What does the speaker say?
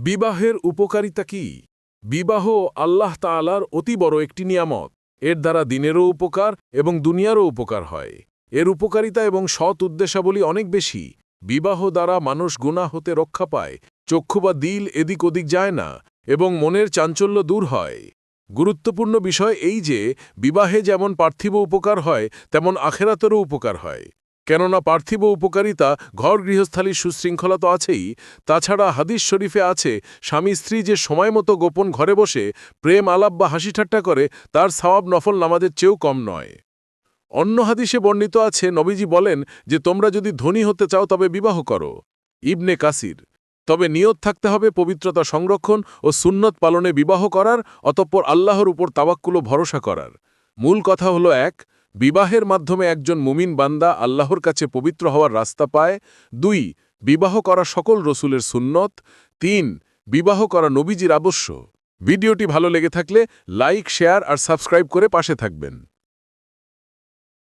বিবাহের উপকারিতা কি? বিবাহ আল্লাহ তাআলার অতি বড় একটি নিয়ামত। এর দ্বারা দিনেরও উপকার এবং দুনিয়ারও উপকার হয়। এর উপকারিতা এবং সৎ উদ্দেশ্যাবলী অনেক বেশি। বিবাহ দ্বারা মানুষ গুনাহ হতে রক্ষা পায়, চক্ষু বা দিল এদিক ওদিক যায় না, এবং মনের চাঞ্চল্য দূর হয়। গুরুত্বপূর্ণ বিষয় এই যে বিবাহে যেমন পার্থিব উপকার হয় তেমন আখেরাতেরও উপকার হয়। কেননা পার্থিব উপকারিতা ঘর গৃহস্থালির সুশৃঙ্খলা তো আছেই, তাছাড়া হাদিস শরীফে আছে স্বামী স্ত্রী যে সময় মতো গোপন ঘরে বসে প্রেম আলাপ বা হাসি ঠাট্টা করে তার সওয়াব নফল নামাজের চেয়েও কম নয়। অন্য হাদিসে বর্ণিত আছে নবীজি বলেন যে তোমরা যদি ধনী হতে চাও তবে বিবাহ করো। ইবনে কাসির। তবে নিয়ত থাকতে হবে পবিত্রতা সংরক্ষণ ও সুন্নত পালনে বিবাহ করার, অতঃপর আল্লাহর উপর তাওয়াক্কুল ও ভরসা করার। মূল কথা হলো ১. বিবাহের মাধ্যমে একজন মুমিন বান্দা আল্লাহর কাছে পবিত্র হওয়ার রাস্তা পায়। ২. বিবাহ করা সকল রসুলের সুন্নত। ৩. বিবাহ করা নবীজির আবশ্য। ভিডিওটি ভালো লেগে থাকলে লাইক, শেয়ার আর সাবস্ক্রাইব করে পাশে থাকবেন।